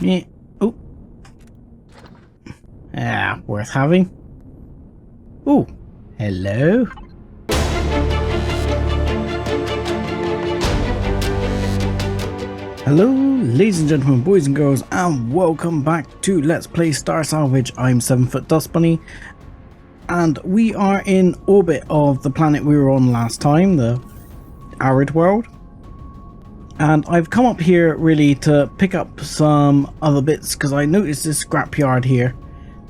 Yeah. Oh. Ah, worth having. Oh, hello. Hello, ladies and gentlemen, boys and girls, and welcome back to Let's Play Star Salvage. I'm 7-Foot Dust Bunny, and we are in orbit of the planet we were on last time, the arid world. And I've come up here really to pick up some other bits because I noticed this scrapyard here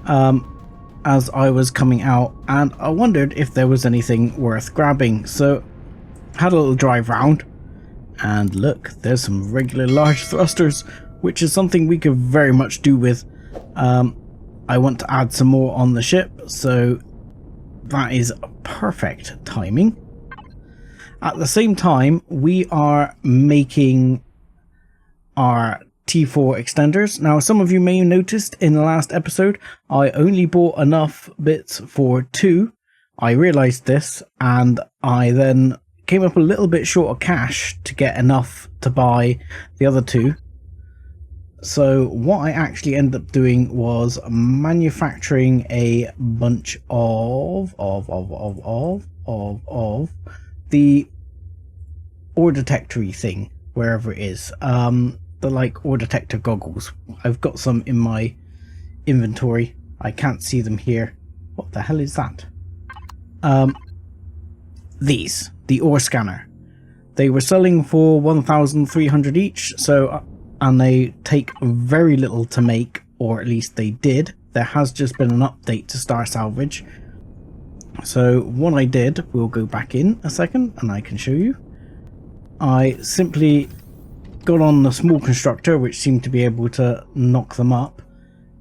as I was coming out, and I wondered if there was anything worth grabbing. So had a little drive round, and look, there's some regular large thrusters, which is something we could very much do with. I want to add some more on the ship, so that is perfect timing. At the same time, we are making our T4 extenders. Now, some of you may have noticed in the last episode, I only bought enough bits for 2. I realized this, and I then came up a little bit short of cash to get enough to buy the other 2. So what I actually ended up doing was manufacturing a bunch of the ore detectory thing, wherever it is. The like ore detector goggles. I've got some in my inventory. I can't see them here. What the hell is that? These, the ore scanner. They were selling for 1,300 each, so and they take very little to make, or at least they did. There has just been an update to Star Salvage. So what I did, we'll go back in a second and I can show you. I simply got on the small constructor, which seemed to be able to knock them up,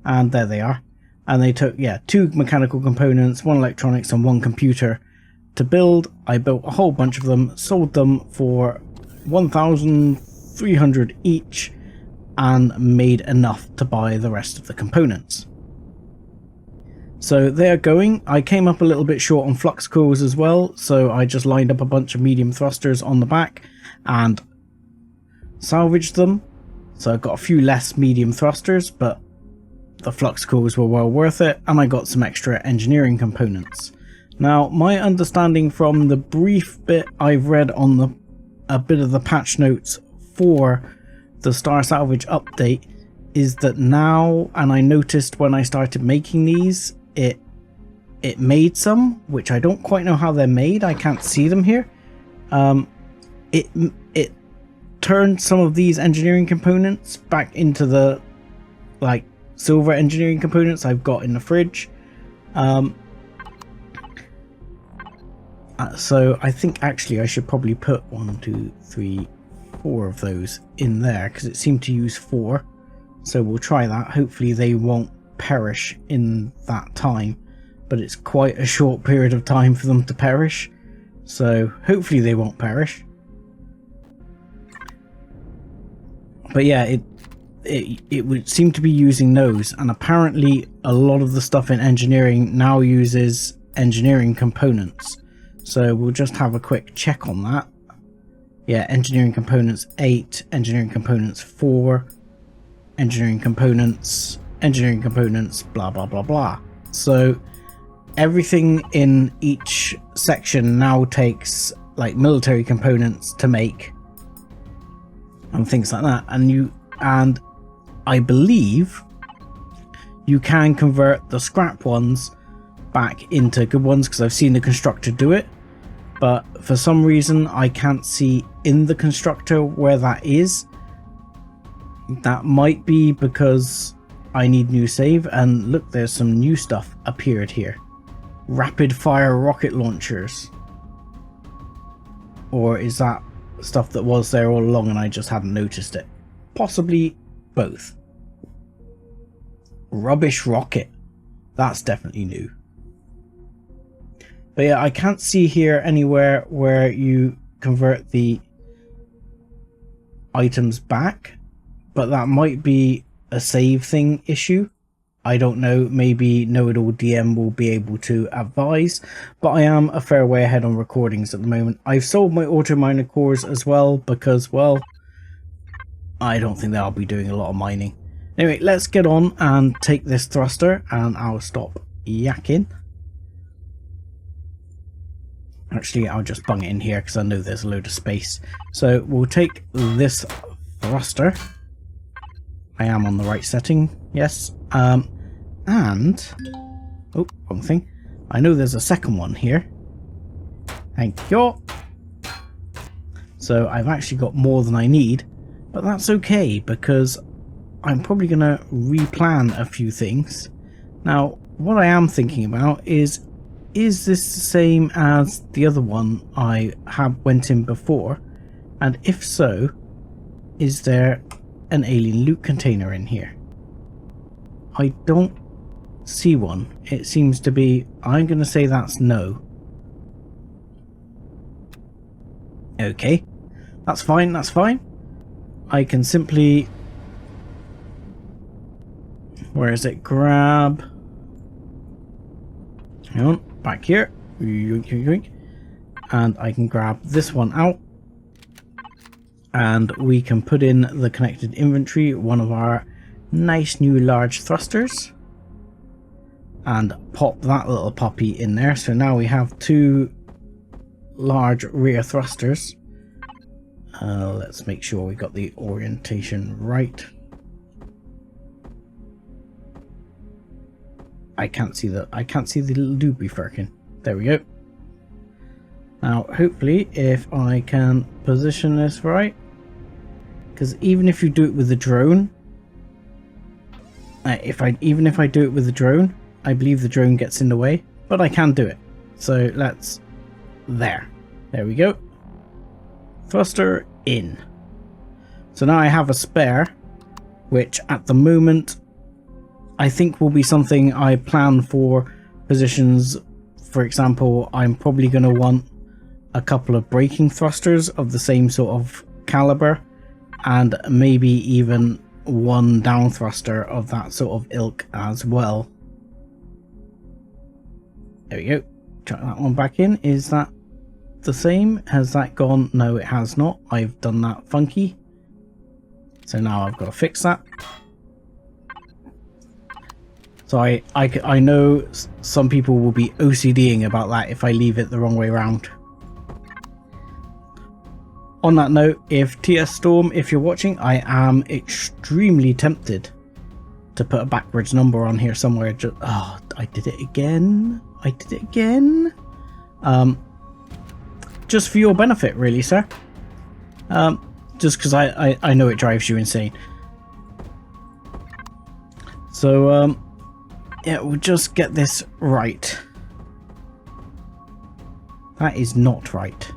and there they are. And they took, yeah, 2 mechanical components, 1 electronics and 1 computer to build. I built a whole bunch of them, sold them for 1,300 each, and made enough to buy the rest of the components. So they're going. I came up a little bit short on flux coils as well, so I just lined up a bunch of medium thrusters on the back and salvaged them. So I got a few less medium thrusters, but the flux coils were well worth it, and I got some extra engineering components. Now, my understanding from the brief bit I've read on a bit of the patch notes for the Star Salvage update is that now, and I noticed when I started making these, it made some, which I don't quite know how they're made. I can't see them here. It turned some of these engineering components back into the like silver engineering components I've got in the fridge. So I think actually I should probably put 1, 2, 3, 4 of those in there, because it seemed to use 4. So we'll try that. Hopefully they won't perish in that time, but it's quite a short period of time for them to perish, so hopefully they won't perish. But yeah, it would seem to be using those, and apparently a lot of the stuff in engineering now uses engineering components. So we'll just have a quick check on that. Yeah, engineering components 8, engineering components 4, engineering components, blah blah blah blah. So everything in each section now takes like military components to make and things like that, and I believe you can convert the scrap ones back into good ones, because I've seen the constructor do it, but for some reason I can't see in the constructor where that is. That might be because I need new save, and look, there's some new stuff appeared here. Rapid fire rocket launchers. Or is that stuff that was there all along and I just hadn't noticed it? Possibly both. Rubbish rocket. That's definitely new. But yeah, I can't see here anywhere where you convert the items back, but that might be a save thing issue. I don't know, maybe KnowItALLDM will be able to advise, but I am a fair way ahead on recordings at the moment. I've sold my auto miner cores as well because, well, I don't think that I'll be doing a lot of mining. Anyway, let's get on and take this thruster, and I'll stop yakking. Actually, I'll just bung it in here because I know there's a load of space. So we'll take this thruster. I am on the right setting, yes. And oh, wrong thing. I know there's a second one here. Thank you. So I've actually got more than I need, but that's okay because I'm probably going to replan a few things. Now, what I am thinking about is this the same as the other one I went in before? And if so, is there an alien loot container in here? I don't see one. It seems to be, I'm going to say that's no. Okay, that's fine, that's fine. I can simply, where is it, grab, hang on, back here, and I can grab this one out, and we can put in the connected inventory one of our nice new large thrusters and pop that little puppy in there. So now we have two large rear thrusters. Let's make sure we got the orientation right. I can't see the little doobie firkin. There we go. Now hopefully if I can position this right, because even if you do it with the drone, even if I do it with the drone, I believe the drone gets in the way, but I can do it. So let's, there we go. Thruster in. So now I have a spare, which at the moment I think will be something I plan for positions. For example, I'm probably going to want a couple of braking thrusters of the same sort of caliber, and maybe even one down thruster of that sort of ilk as well. There we go. Chuck that one back in. Is that the same? Has that gone? No, it has not. I've done that funky. So now I've got to fix that. So I know some people will be OCDing about that if I leave it the wrong way around. On that note, if TS Storm, if you're watching, I am extremely tempted to put a backwards number on here somewhere. Just, oh, I did it again. I did it again. Just for your benefit, really, sir. Just because I know it drives you insane. So, yeah, we'll just get this right. That is not right.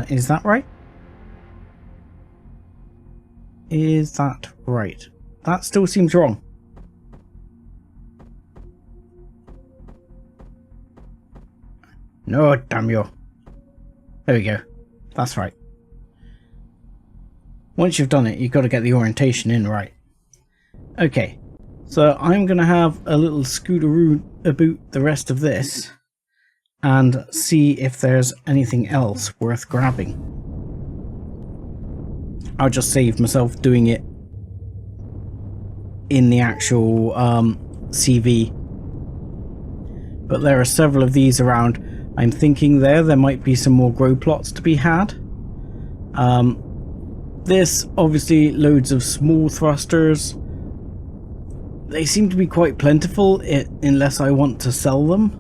Is that right? Is that right? That still seems wrong. No, damn you. There we go. That's right. Once you've done it, you've got to get the orientation in right. Okay, so I'm going to have a little scooteroo about the rest of this and see if there's anything else worth grabbing. I'll just save myself doing it in the actual CV. But there are several of these around. I'm thinking there might be some more grow plots to be had. This, obviously, loads of small thrusters. They seem to be quite plentiful unless I want to sell them.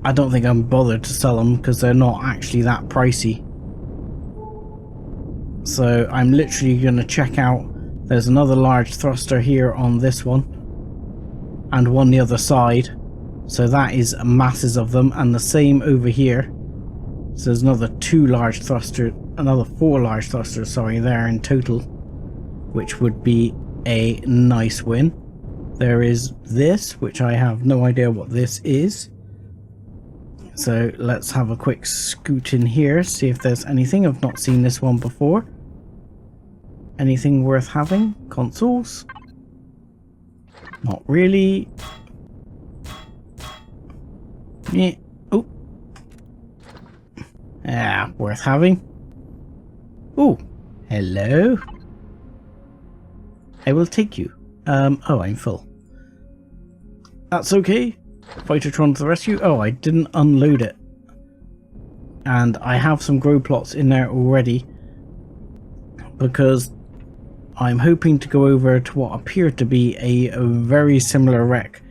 I don't think I'm bothered to sell them because they're not actually that pricey. So I'm literally going to check out. There's another large thruster here on this one, and one the other side. So that is masses of them, and the same over here. So there's another four large thrusters, sorry, there in total, which would be a nice win. There is this, which I have no idea what this is. So let's have a quick scoot in here, see if there's anything. I've not seen this one before. Anything worth having? Consoles? Not really. Yeah. Oh. Ah, worth having. Oh, hello. I will take you. Oh, I'm full. That's okay. Fightertron to the rescue. Oh, I didn't unload it. And I have some grow plots in there already, because I'm hoping to go over to what appeared to be a very similar wreck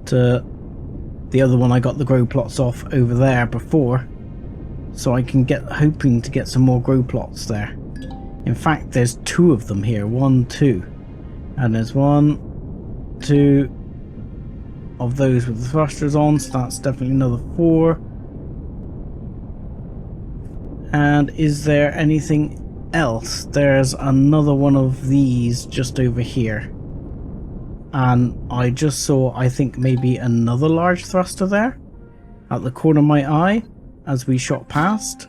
to the other one I got the grow plots off over there before. So I can hoping to get some more grow plots there. In fact, there's 2 of them here. 1, 2. And there's 1, 2 of those with the thrusters on, so that's definitely another 4. And is there anything else? There's another one of these just over here. And I just saw, I think, maybe another large thruster there at the corner of my eye as we shot past.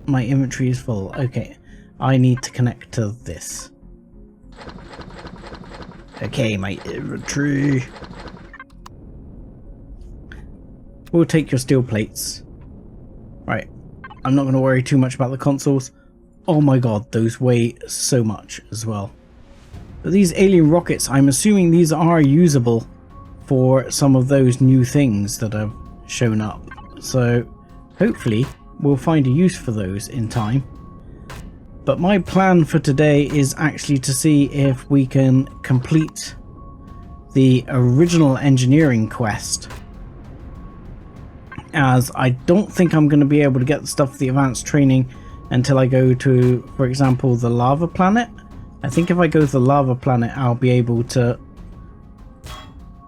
My inventory is full. Okay, I need to connect to this. Okay, my inventory. We'll take your steel plates. Right, I'm not going to worry too much about the consoles. Oh my god, those weigh so much as well. But these alien rockets, I'm assuming these are usable for some of those new things that have shown up. So hopefully we'll find a use for those in time. But my plan for today is actually to see if we can complete the original engineering quest, as I don't think I'm going to be able to get the stuff for the advanced training until I go to, for example, the lava planet. I think if I go to the lava planet, I'll be able to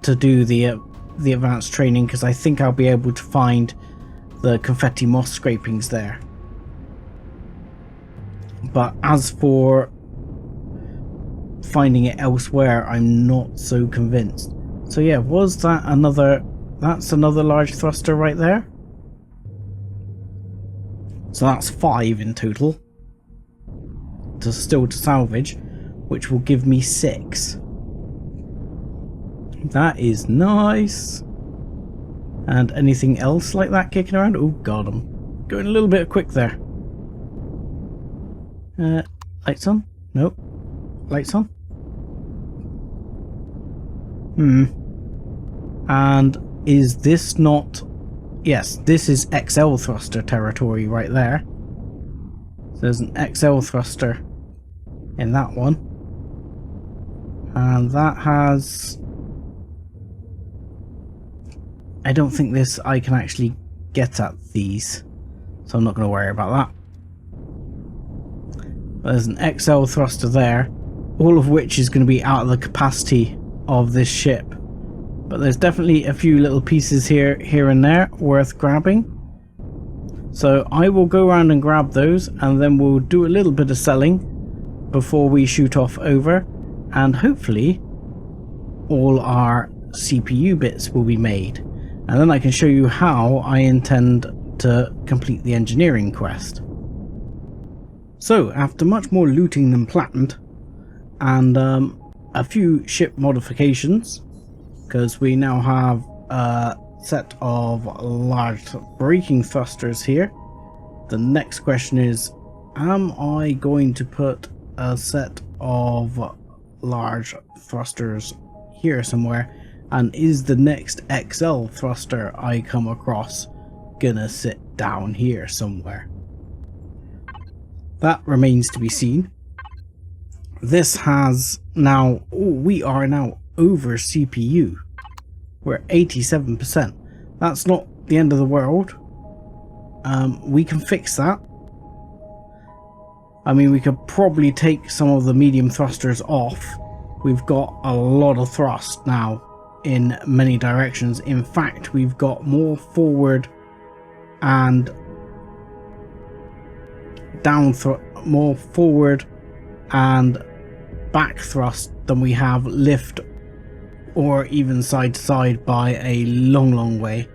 do the advanced training, because I think I'll be able to find the confetti moss scrapings there. But as for finding it elsewhere, I'm not so convinced. So yeah, was that another... That's another large thruster right there. So that's 5 in total. Still to salvage, which will give me 6. That is nice. And anything else like that kicking around? Oh god, I'm going a little bit quick there. Lights on? Nope. Lights on? And is this not... Yes, this is XL thruster territory right there. So there's an XL thruster in that one. And that has... I don't think this... I can actually get at these. So I'm not going to worry about that. But there's an XL thruster there. All of which is going to be out of the capacity of this ship. But there's definitely a few little pieces here and there worth grabbing. So I will go around and grab those, and then we'll do a little bit of selling before we shoot off over, and hopefully all our CPU bits will be made. And then I can show you how I intend to complete the engineering quest. So after much more looting than planned, and a few ship modifications, because we now have a set of large braking thrusters here. The next question is, am I going to put a set of large thrusters here somewhere, and is the next XL thruster I come across gonna sit down here somewhere? That remains to be seen. This has now... Oh, we are now over CPU. We're 87%. That's not the end of the world. We can fix that. I mean, we could probably take some of the medium thrusters off. We've got a lot of thrust now in many directions. In fact, we've got more forward and down thrust, more forward and back thrust than we have lift or even side to side by a long way.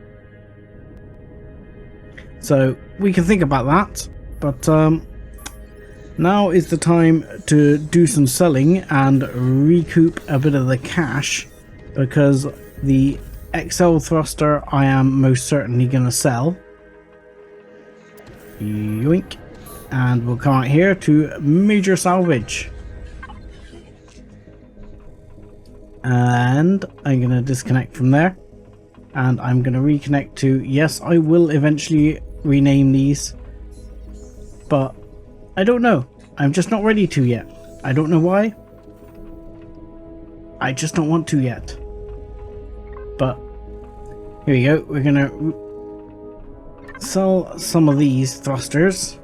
So we can think about that, but now is the time to do some selling and recoup a bit of the cash, because the XL thruster I am most certainly going to sell. Yoink. And we'll come out here to Major Salvage. And I'm going to disconnect from there. And I'm going to reconnect to... Yes, I will eventually rename these. But I don't know. I'm just not ready to yet. I don't know why. I just don't want to yet. But here we go. We're going to sell some of these thrusters.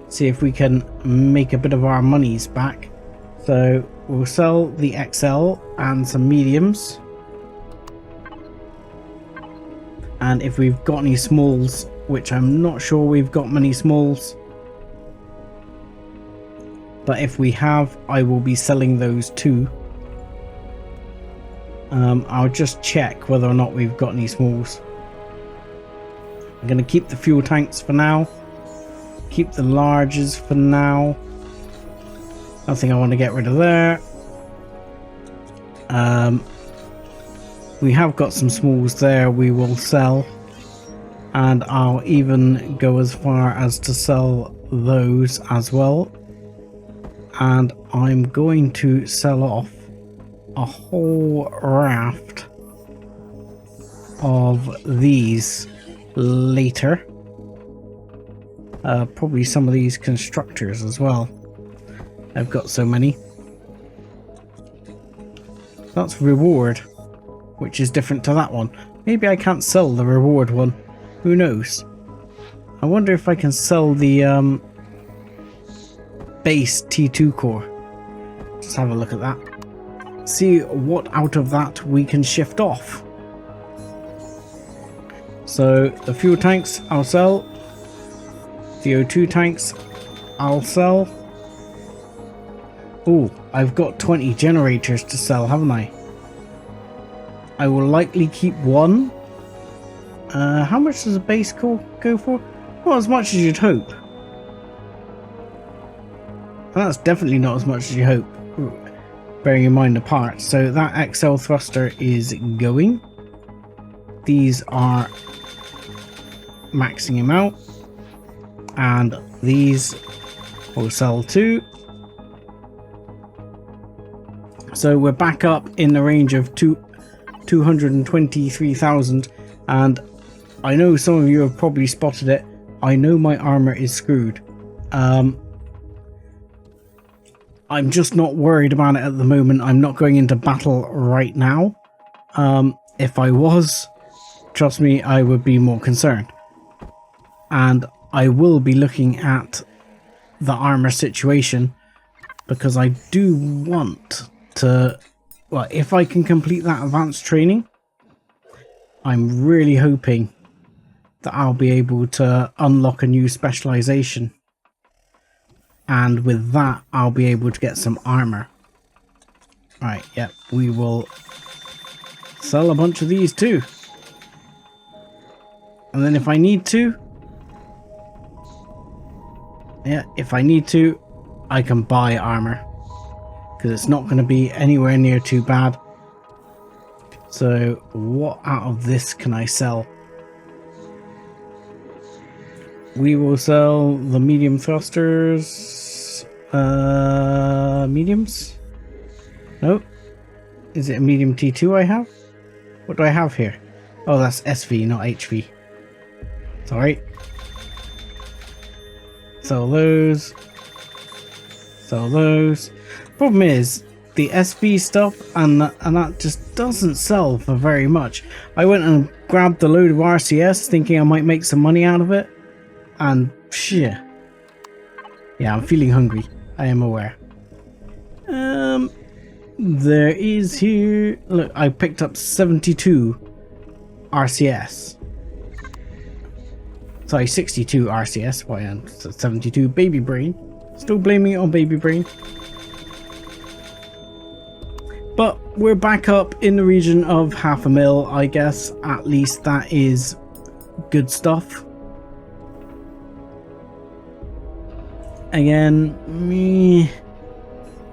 See if we can make a bit of our monies back. So we'll sell the XL and some mediums. And if we've got any smalls, which I'm not sure we've got many smalls. But if we have, I will be selling those too. I'll just check whether or not we've got any smalls. I'm going to keep the fuel tanks for now. Keep the larges for now. Nothing I want to get rid of there. We have got some smalls there we will sell. And I'll even go as far as to sell those as well. And I'm going to sell off a whole raft of these later. Probably some of these constructors as well. I've got so many. That's reward, which is different to that one. Maybe I can't sell the reward one. Who knows? I wonder if I can sell the base T2 core. Just have a look at that. See what out of that we can shift off. So the fuel tanks I'll sell. The O2 tanks I'll sell. Oh, I've got 20 generators to sell, haven't I? I will likely keep one. How much does a base core go for? Not as much as you'd hope. And that's definitely not as much as you hope, bearing in mind the parts. So that XL thruster is going. These are maxing him out. And these will sell too. So we're back up in the range of 223,000. And I know some of you have probably spotted it. I know my armor is screwed. I'm just not worried about it at the moment. I'm not going into battle right now. If I was, trust me, I would be more concerned. And I will be looking at the armor situation because I do want to, well, if I can complete that advanced training, I'm really hoping that I'll be able to unlock a new specialization. And with that, I'll be able to get some armor. Right, yep, we will sell a bunch of these too. And then if I need to, yeah, if I need to, I can buy armor. Because it's not going to be anywhere near too bad. So, what out of this can I sell? We will sell the medium thrusters. Mediums? Nope. Is it a medium T2 I have? What do I have here? Oh, that's SV, not HV. Sorry. Sell those. Sell those. Problem is, the SV stuff and that just doesn't sell for very much. I went and grabbed a load of RCS thinking I might make some money out of it. And shit. Yeah, I'm feeling hungry. I am aware. There is here... Look, I picked up 72 RCS. Sorry, 62 RCS. Why, I'm 72 baby brain. Still blaming it on baby brain. But we're back up in the region of 500,000, I guess. At least that is good stuff. Again,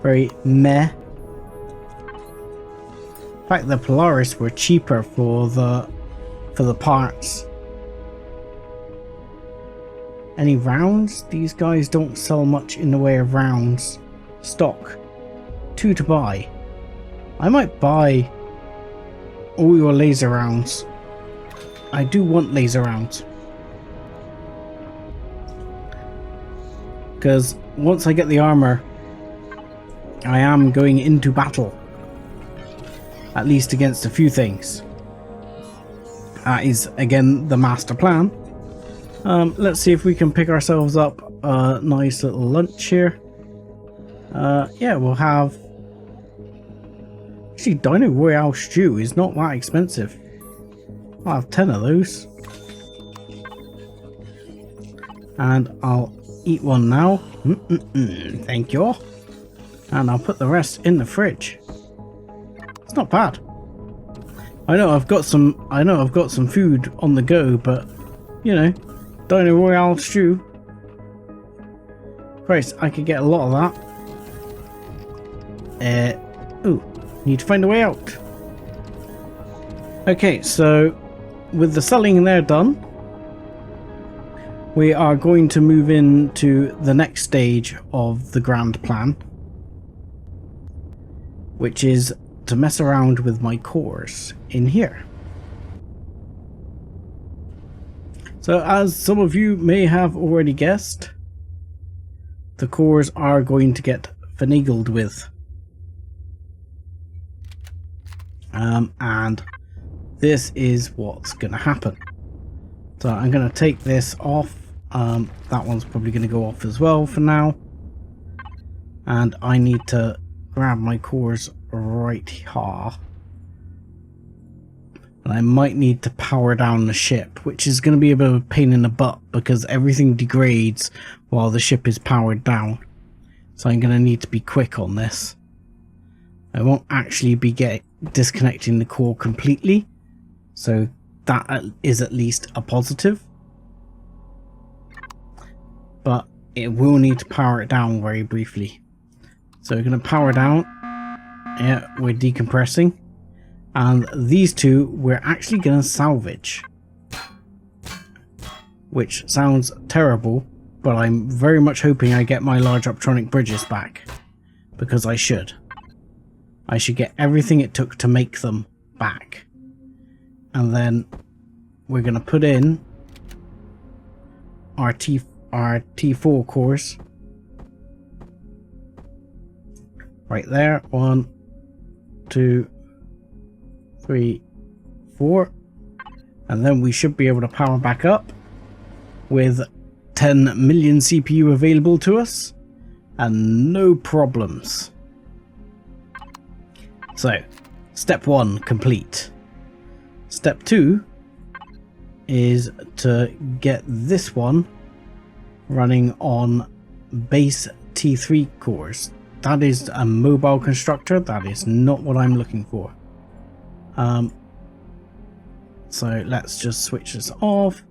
very meh. In fact, the Polaris were cheaper for the parts. Any rounds? These guys don't sell much in the way of rounds. Stock. 2 to buy. I might buy all your laser rounds. I do want laser rounds. Because once I get the armor, I am going into battle. At least against a few things. That is, again, the master plan. Let's see if we can pick ourselves up a nice little lunch here. Yeah, we'll have... Actually, Dino Royale stew is not that expensive. I'll have 10 of those. And I'll eat one now. Thank you. And I'll put the rest in the fridge. It's not bad. I know I've got some food on the go, but you know, Dino Royale stew. Christ, I could get a lot of that. Ooh, need to find a way out. Okay, so with the selling there done, we are going to move into the next stage of the grand plan, which is to mess around with my cores in here. So as some of you may have already guessed, the cores are going to get finagled with. And this is what's going to happen. So I'm going to take this off. That one's probably going to go off as well for now. And I need to grab my cores right here. And I might need to power down the ship, which is going to be a bit of a pain in the butt because everything degrades while the ship is powered down. So I'm going to need to be quick on this. I won't actually be disconnecting the core completely. So that is at least a positive. But it will need to power it down very briefly. So we're going to power down. Yeah, we're decompressing. And these two we're actually going to salvage. Which sounds terrible, but I'm very much hoping I get my large optronic bridges back. Because I should. I should get everything it took to make them back. And then we're going to put in our T4 cores. Right there. 1, 2, 3, 4. And then we should be able to power back up with 10 million CPU available to us. And no problems. So, step 1 complete. Step 2 is to get this one running on base T3 cores. That is a mobile constructor. That is not what I'm looking for. So let's just switch this off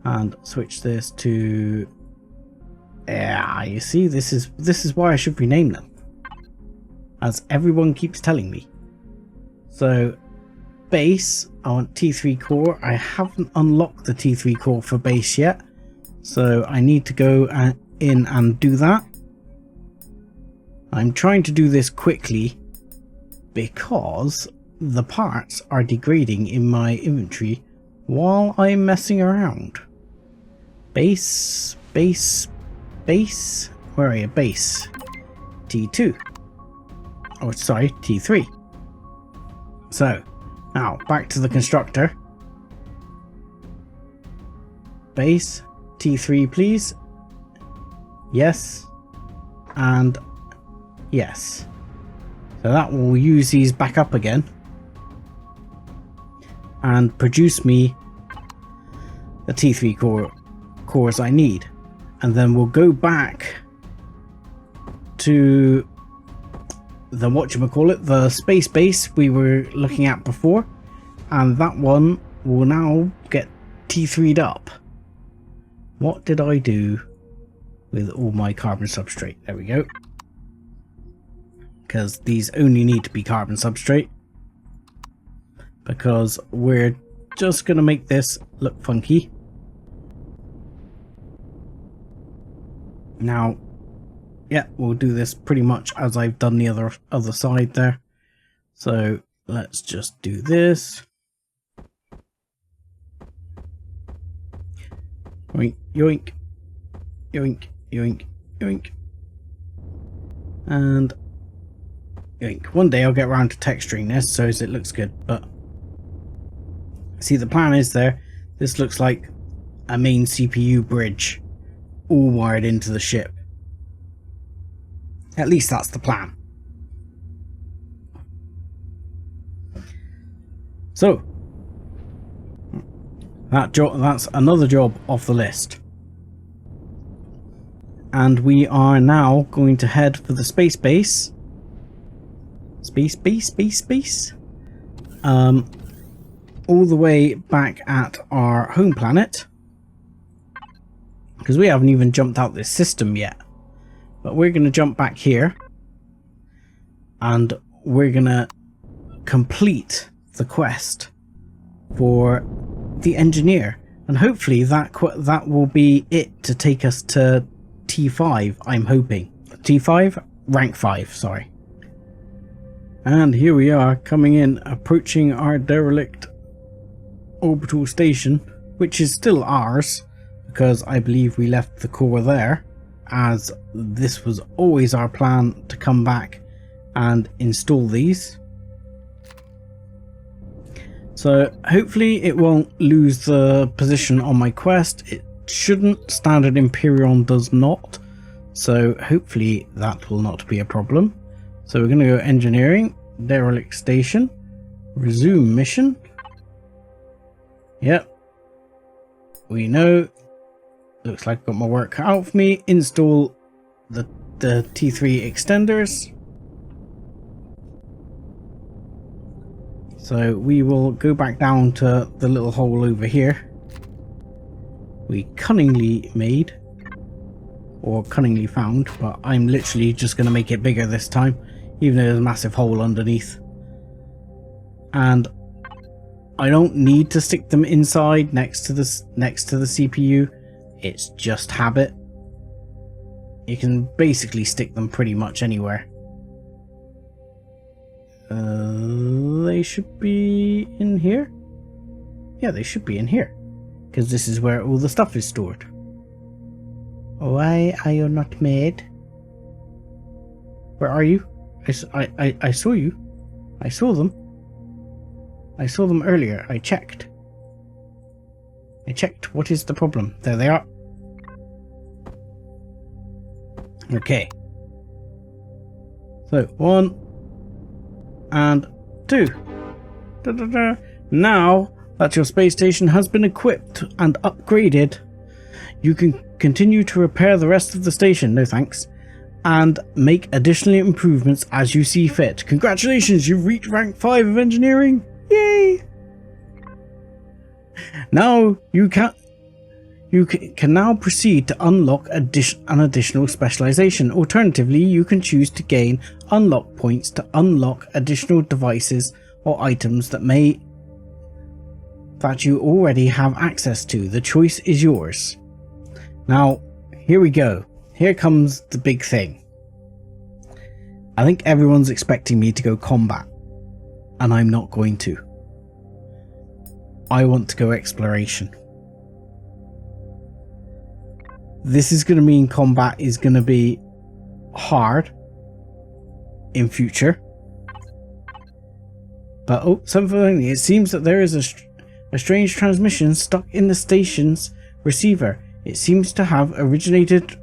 and switch this to... Yeah, you see, this is why I should rename them, as everyone keeps telling me. So base, I want T3 core. I haven't unlocked the T3 core for base yet, so I need to go in and do that. I'm trying to do this quickly because the parts are degrading in my inventory while I'm messing around. Base, base, base. Where are you? Base. T2. Oh, sorry, T3. So, now back to the constructor. Base, T3 please. Yes. And yes. So that will use these back up again. And produce me the T3 cores I need. And then we'll go back to the whatchamacallit, the space base we were looking at before. And that one will now get T3'd up. What did I do with all my carbon substrate? There we go. Because these only need to be carbon substrate. Because we're just going to make this look funky. Now, yeah, we'll do this pretty much as I've done the other side there. So let's just do this. Yoink, yoink, yoink, yoink, yoink. And yoink. One day I'll get around to texturing this so as it looks good, but see, the plan is there. This looks like a main CPU bridge all wired into the ship. At least that's the plan. So that's another job off the list. And we are now going to head for the space base. Space. All the way back at our home planet. Because we haven't even jumped out this system yet. But we're going to jump back here. And we're going to complete the quest for the engineer. And hopefully that will be it to take us to T5, I'm hoping. T5? Rank 5, sorry. And here we are, coming in, approaching our derelict orbital station, which is still ours, because I believe we left the core there, as this was always our plan to come back and install these. So hopefully it won't lose the position on my quest. It shouldn't. Standard Empyrion does not, so hopefully that will not be a problem. So we're going to go engineering, derelict station, resume mission. Yep, we know. Looks like I've got my work cut out for me. Install the T3 extenders. So we will go back down to the little hole over here. We cunningly made, or cunningly found, but I'm literally just going to make it bigger this time, even though there's a massive hole underneath. And I don't need to stick them inside next to the CPU. It's just habit. You can basically stick them pretty much anywhere. They should be in here. Yeah, they should be in here, because this is where all the stuff is stored. Why are you not made? Where are you? I saw you. I saw them. I saw them earlier. I checked. What is the problem? There they are. Okay. So 1 and 2. Now that your space station has been equipped and upgraded, you can continue to repair the rest of the station, no thanks, and make additional improvements as you see fit. Congratulations, you've reached rank 5 of engineering! Yay! Now you can now proceed to unlock an additional specialization. Alternatively, you can choose to gain unlock points to unlock additional devices or items that you already have access to. The choice is yours. Now, here we go. Here comes the big thing. I think everyone's expecting me to go combat, and I'm not going to. I want to go exploration. This is going to mean combat is going to be hard in future. But oh, something, it seems that there is a strange transmission stuck in the station's receiver. It seems to have originated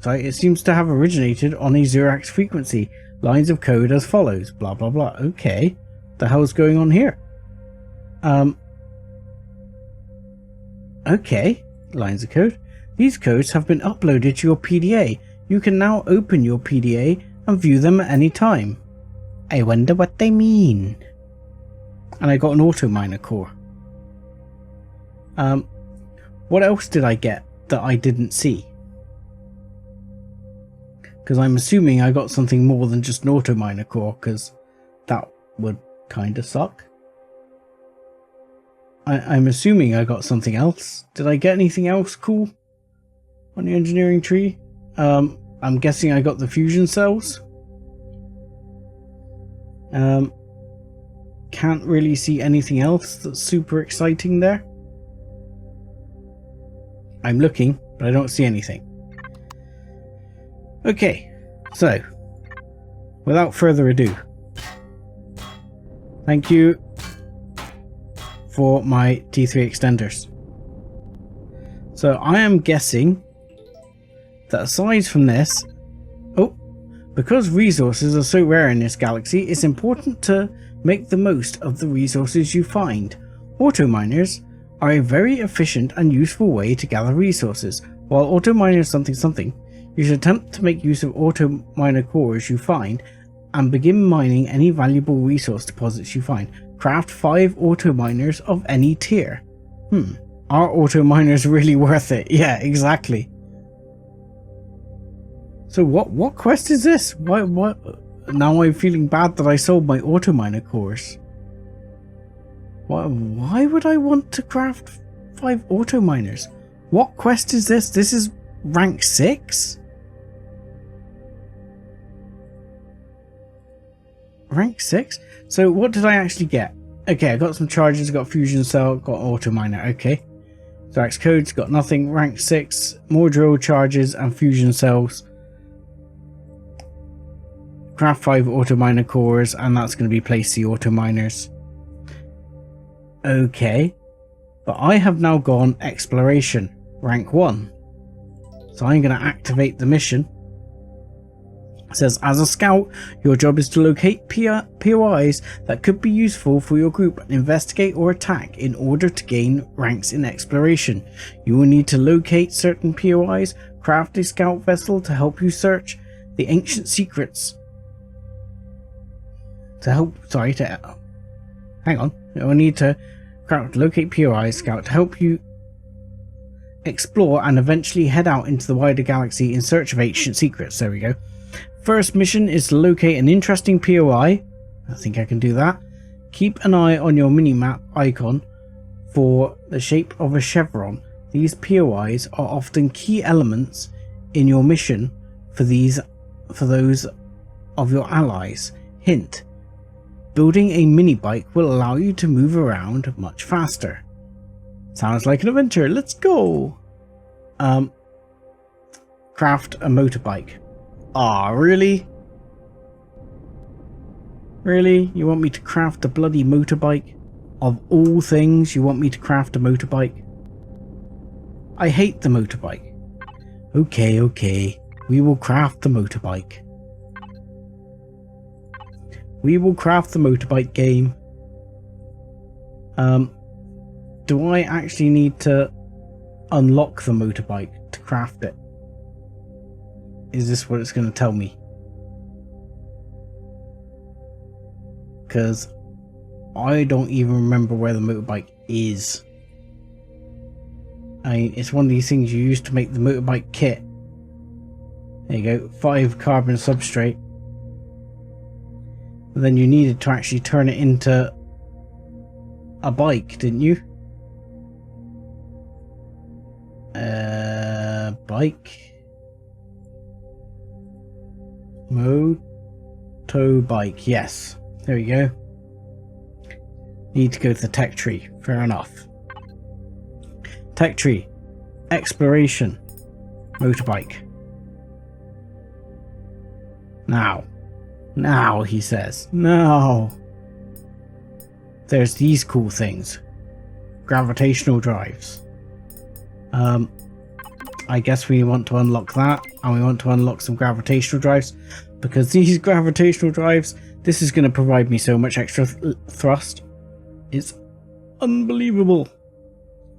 on a Xerax frequency. Lines of code as follows. Blah blah blah. Okay. The hell's going on here? Okay. Lines of code. These codes have been uploaded to your PDA. You can now open your PDA and view them at any time. I wonder what they mean. And I got an auto miner core. What else did I get that I didn't see? Because I'm assuming I got something more than just an auto miner core, because that would kind of suck. I'm assuming I got something else. Did I get anything else cool? on the engineering tree. I'm guessing I got the fusion cells. Can't really see anything else that's super exciting there. I'm looking, but I don't see anything. Okay, so without further ado, thank you for my T3 extenders. So I am guessing that aside from this, because resources are so rare in this galaxy, it's important to make the most of the resources you find. Auto miners are a very efficient and useful way to gather resources. While auto miner is something, you should attempt to make use of auto miner cores you find and begin mining any valuable resource deposits you find. Craft 5 auto miners of any tier. Are auto miners really worth it? Yeah, exactly. So what quest is this? What? Now I'm feeling bad that I sold my auto miner cores. Why would I want to craft 5 auto miners? What quest is this? This is rank 6? Rank 6? So what did I actually get? Okay, I got some charges, got fusion cell, got auto miner. Okay. Zax codes, got nothing. Rank 6, more drill charges and fusion cells. Craft 5 auto miner cores, and that's going to be place the auto miners. Okay, but I have now gone exploration, rank 1. So I'm going to activate the mission. It says, as a scout, your job is to locate POIs that could be useful for your group and investigate or attack in order to gain ranks in exploration. You will need to locate certain POIs, craft a scout vessel to help you search the ancient secrets. Hang on. You'll need to locate POIs, scout to help you explore and eventually head out into the wider galaxy in search of ancient secrets. There we go. First mission is to locate an interesting POI. I think I can do that. Keep an eye on your minimap icon for the shape of a chevron. These POIs are often key elements in your mission for those of your allies. Hint: building a mini bike will allow you to move around much faster. Sounds like an adventure. Let's go. Craft a motorbike. Ah, really? Really? You want me to craft a bloody motorbike? Of all things, you want me to craft a motorbike? I hate the motorbike. Okay. We will craft the motorbike. We will craft the motorbike game. Do I actually need to unlock the motorbike to craft it? Is this what it's going to tell me? Because I don't even remember where the motorbike is. I mean, it's one of these things you use to make the motorbike kit. There you go, 5 carbon substrate. But then you needed to actually turn it into a bike, didn't you? Bike. Motobike, yes. There we go. Need to go to the tech tree. Fair enough. Tech tree. Exploration. Motorbike. Now, he says. No. There's these cool things. Gravitational drives. I guess we want to unlock that, and we want to unlock some gravitational drives, because these gravitational drives, this is going to provide me so much extra thrust. It's unbelievable.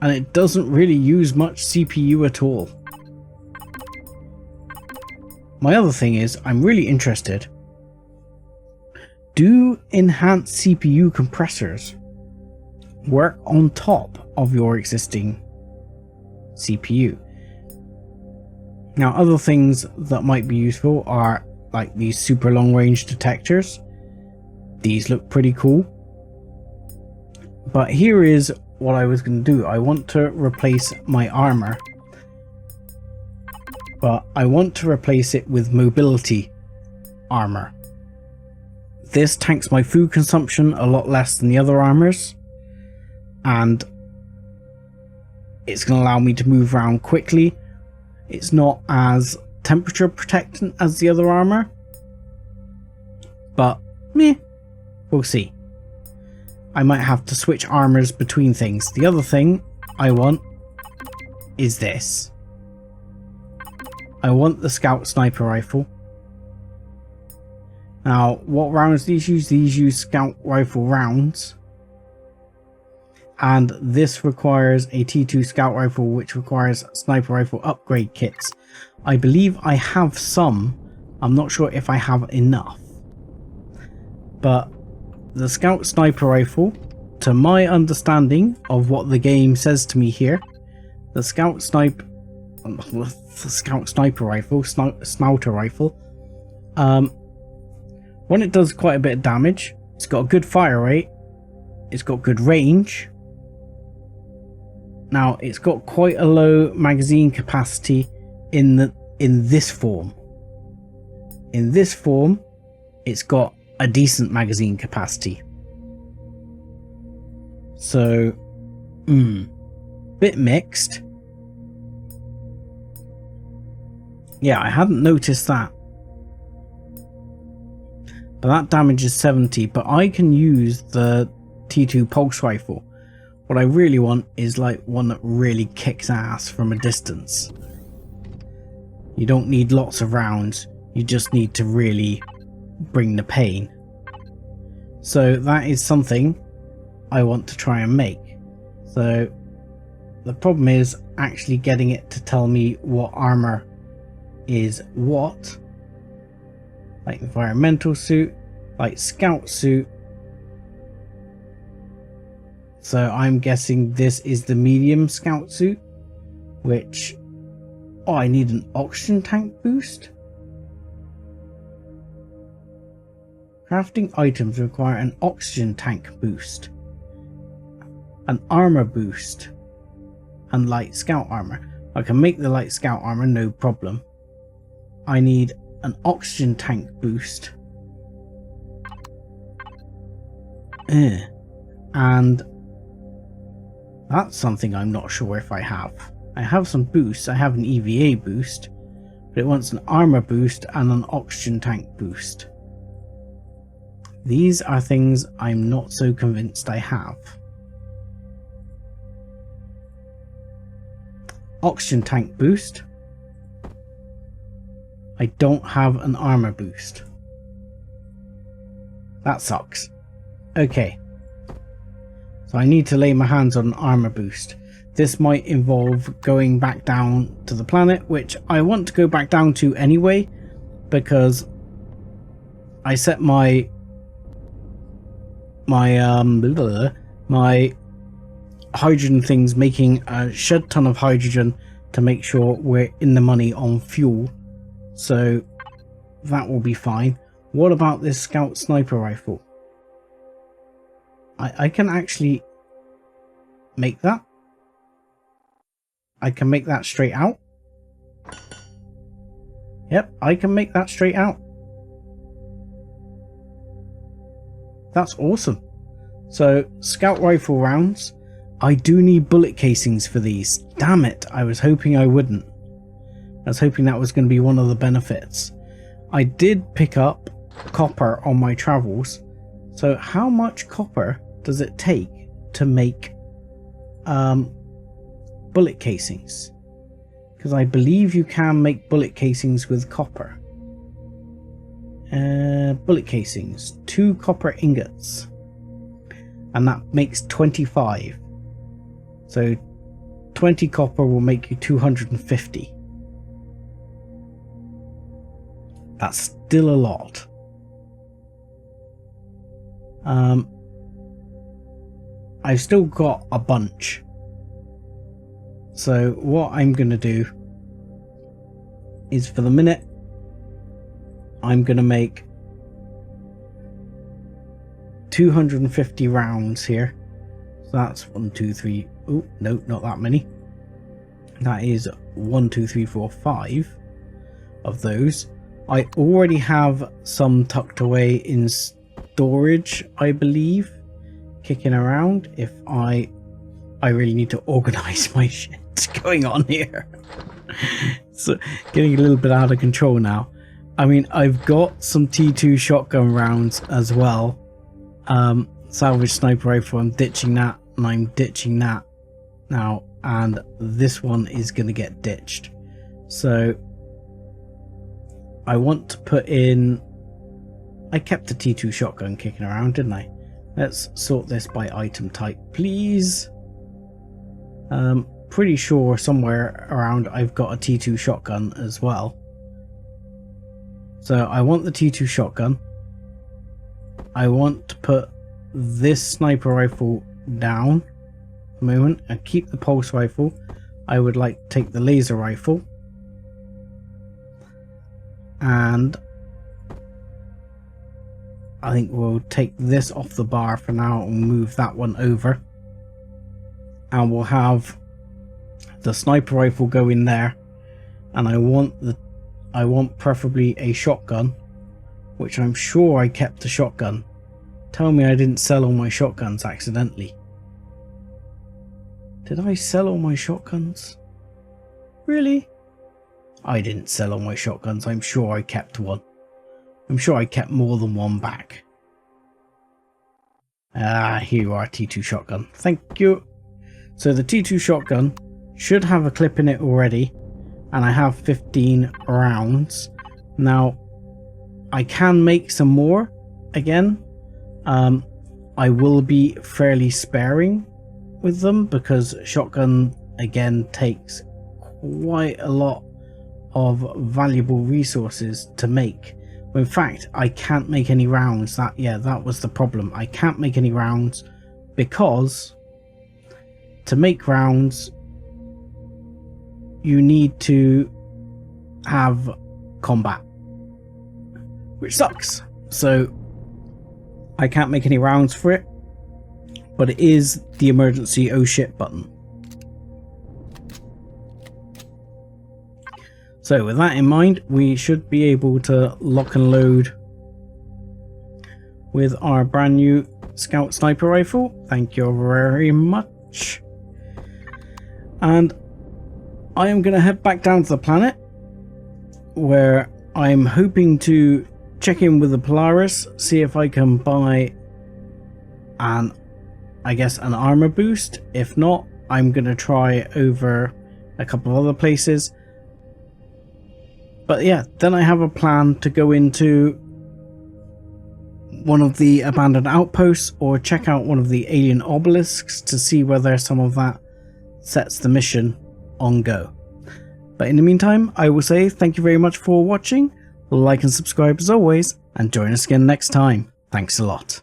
And it doesn't really use much CPU at all. My other thing is, I'm really interested. Do enhanced CPU compressors work on top of your existing CPU? Now, other things that might be useful are like these super long range detectors. These look pretty cool. But here is what I was going to do. I want to replace my armor but I want to replace it with mobility armor. This tanks my food consumption a lot less than the other armors, and it's going to allow me to move around quickly. It's not as temperature protectant as the other armor, but meh, we'll see. I might have to switch armors between things. The other thing I want is this. I want the scout sniper rifle. Now, what rounds these use? These use scout rifle rounds. And this requires a T2 scout rifle, which requires sniper rifle upgrade kits. I believe I have some. I'm not sure if I have enough. But the scout sniper rifle, to my understanding of what the game says to me here, the scout sniper rifle, snouter rifle, when it does quite a bit of damage, it's got a good fire rate, it's got good range. Now, it's got quite a low magazine capacity in this form. In this form, it's got a decent magazine capacity. So, bit mixed. Yeah, I hadn't noticed that. But that damage is 70, but I can use the T2 pulse rifle. What I really want is like one that really kicks ass from a distance. You don't need lots of rounds, you just need to really bring the pain. So that is something I want to try and make. So the problem is actually getting it to tell me what armor is what. Like environmental suit, like scout suit. So I'm guessing this is the medium scout suit, which, oh, I need an oxygen tank boost. Crafting items require an oxygen tank boost, an armor boost, and light scout armor. I can make the light scout armor, no problem. I need an oxygen tank boost. And that's something I'm not sure if I have. I have some boosts. I have an EVA boost, but it wants an armor boost and an oxygen tank boost. These are things I'm not so convinced I have. Oxygen tank boost. I don't have an armor boost. That sucks. Okay. So I need to lay my hands on an armor boost. This might involve going back down to the planet, which I want to go back down to anyway, because I set my hydrogen things making a shed ton of hydrogen to make sure we're in the money on fuel. So that will be fine. What about this scout sniper rifle? I can actually make that. I can make that straight out. Yep, I can make that straight out. That's awesome. So, scout rifle rounds. I do need bullet casings for these. Damn it, I was hoping I wouldn't. I was hoping that was going to be one of the benefits. I did pick up copper on my travels. So how much copper does it take to make bullet casings? Because I believe you can make bullet casings with copper. Bullet casings, 2 copper ingots, and that makes 25. So 20 copper will make you 250. That's still a lot. I've still got a bunch. So what I'm going to do is, for the minute, I'm going to make 250 rounds here. So that's 1, 2, 3. Oh, no, not that many. That is 1, 2, 3, 4, 5. of those. I already have some tucked away in storage, I believe, kicking around. If I really need to organize my shit going on here. So getting a little bit out of control now. I mean, I've got some T2 shotgun rounds as well. Salvage sniper rifle, I'm ditching that, and I'm ditching that now, and this one is going to get ditched. So I want to put in, I kept the T2 shotgun kicking around, didn't I? Let's sort this by item type, please. Pretty sure somewhere around I've got a T2 shotgun as well. So I want the T2 shotgun. I want to put this sniper rifle down at the moment and keep the pulse rifle. I would like to take the laser rifle. And I think we'll take this off the bar for now and move that one over. And we'll have the sniper rifle go in there. And I want preferably a shotgun, which I'm sure I kept the shotgun. Tell me I didn't sell all my shotguns accidentally. Did I sell all my shotguns? Really? I didn't sell all my shotguns. I'm sure I kept one. I'm sure I kept more than one back. Ah, here you are, T2 shotgun. Thank you. So the T2 shotgun should have a clip in it already. And I have 15 rounds. Now, I can make some more again. I will be fairly sparing with them because shotgun again takes quite a lot of valuable resources to make. In fact, I can't make any rounds. That was the problem. I can't make any rounds because to make rounds you need to have combat, which sucks. So I can't make any rounds for it, but it is the emergency oh shit button. So with that in mind, we should be able to lock and load with our brand new scout sniper rifle. Thank you very much. And I am going to head back down to the planet where I'm hoping to check in with the Polaris, see if I can buy an armor boost. If not, I'm going to try over a couple of other places. But yeah, then I have a plan to go into one of the abandoned outposts or check out one of the alien obelisks to see whether some of that sets the mission on go. But in the meantime, I will say thank you very much for watching, like and subscribe as always, and join us again next time. Thanks a lot.